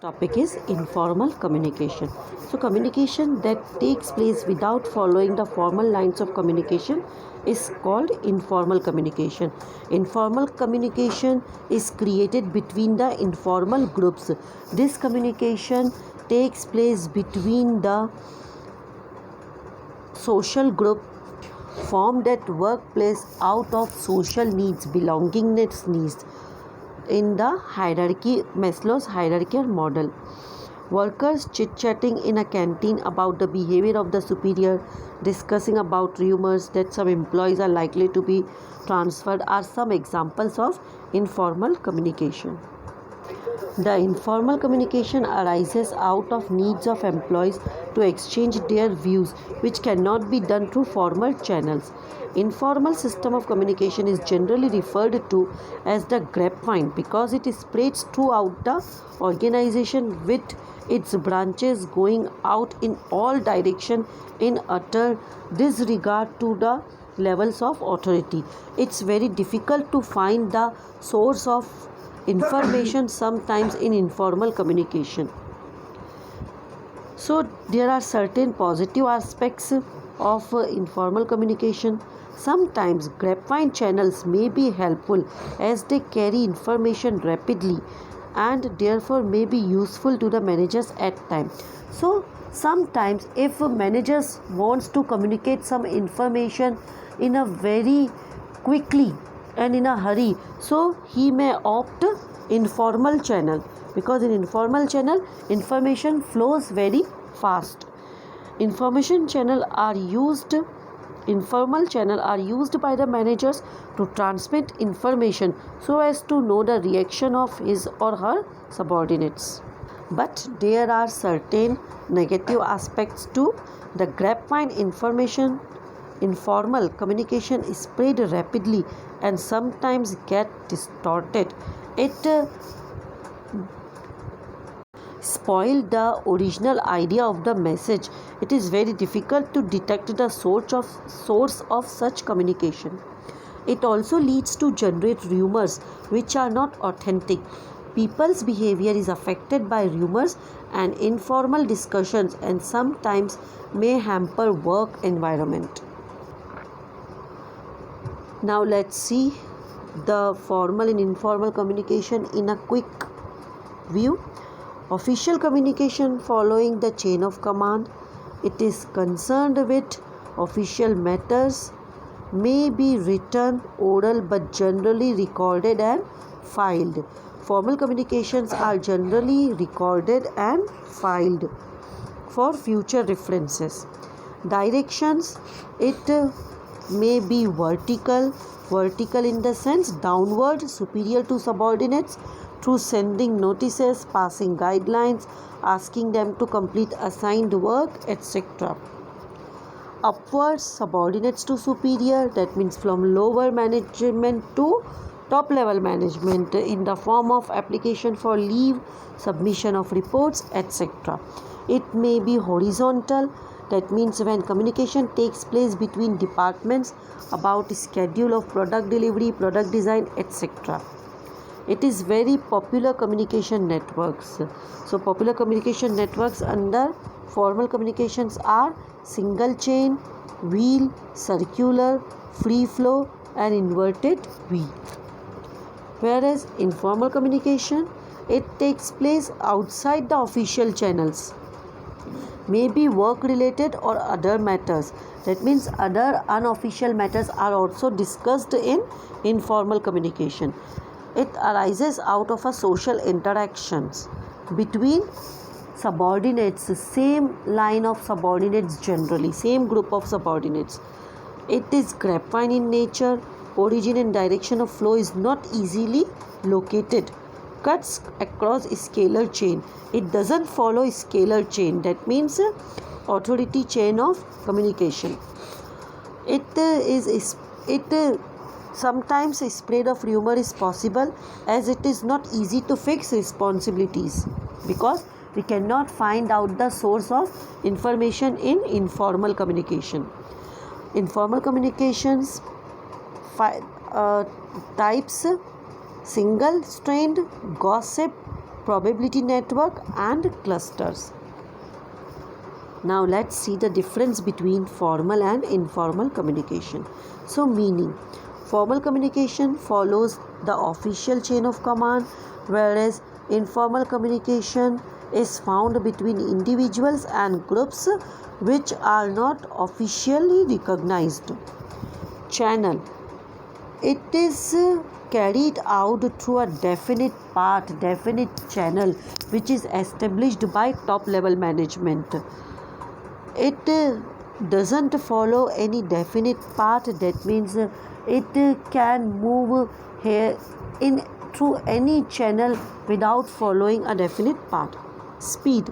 Topic is informal communication. So, communication that takes place without following the formal lines of communication is called informal communication. Informal communication is created between the informal groups. This communication takes place between the social group formed at workplace out of social needs, belongingness needs in the hierarchy, Maslow's hierarchical model. Workers chit-chatting in a canteen about the behavior of the superior, discussing about rumors that some employees are likely to be transferred are some examples of informal communication. The informal communication arises out of needs of employees to exchange their views, which cannot be done through formal channels. Informal system of communication is generally referred to as the grapevine because it spreads throughout the organization with its branches going out in all directions in utter disregard to the levels of authority. It's very difficult to find the source of information sometimes in informal communication. So there are certain positive aspects of informal communication. Sometimes grapevine channels may be helpful as they carry information rapidly and therefore may be useful to the managers at time. So sometimes if a manager wants to communicate some information in a very quickly and in a hurry, so he may opt informal channel because in informal channel information flows very fast. Informal channel are used by the managers to transmit information so as to know the reaction of his or her subordinates. But there are certain negative aspects to the grapevine information. Informal communication is spread rapidly and sometimes get distorted. It spoiled the original idea of the message. It is very difficult to detect the source of such communication. It also leads to generate rumors which are not authentic. People's behavior is affected by rumors and informal discussions and sometimes may hamper work environment. Now let's see the formal and informal communication in a quick view. Official communication following the chain of command. It is concerned with official matters, may be written, oral, but generally recorded and filed. Formal communications are generally recorded and filed for future references. Directions. It may be vertical in the sense downward, superior to subordinates, through sending notices, passing guidelines, asking them to complete assigned work, etc. Upwards, subordinates to superior, that means from lower management to top level management in the form of application for leave, submission of reports, etc. It may be horizontal, that means when communication takes place between departments about schedule of product delivery, product design, etc. It is very popular communication networks. So popular communication networks under formal communications are single chain, wheel, circular, free flow and inverted V. Whereas informal communication, it takes place outside the official channels, may be work related or other matters. That means other unofficial matters are also discussed in informal communication. It arises out of a social interactions between subordinates, same line of subordinates generally, same group of subordinates. It is grapevine in nature. Origin and direction of flow is not easily located. Cuts across scalar chain. It doesn't follow scalar chain. That means authority chain of communication. Sometimes a spread of rumor is possible as it is not easy to fix responsibilities because we cannot find out the source of information in informal communication. Informal communications types: single strained, gossip, probability network, and clusters. Now let's see the difference between formal and informal communication. So meaning, formal communication follows the official chain of command, whereas informal communication is found between individuals and groups which are not officially recognized. Channel. It is carried out through a definite channel which is established by top level management. It doesn't follow any definite path. That means it can move here in through any channel without following a definite path. Speed.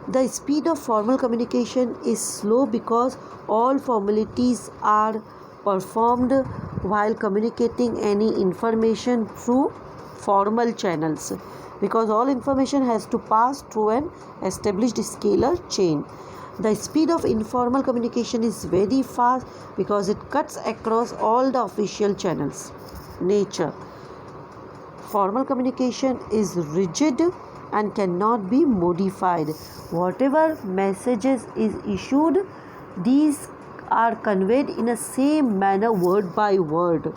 The speed of formal communication is slow because all formalities are performed while communicating any information through formal channels, because all information has to pass through an established scalar chain. The speed of informal communication is very fast because it cuts across all the official channels. Nature. Formal communication is rigid and cannot be modified. Whatever messages is issued, these are conveyed in a same manner word by word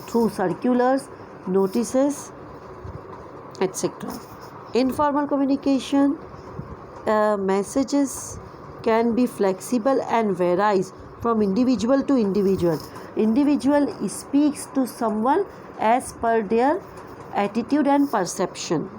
through circulars, notices, etc. Informal communication messages can be flexible and varies from individual to individual. Individual speaks to someone as per their attitude and perception.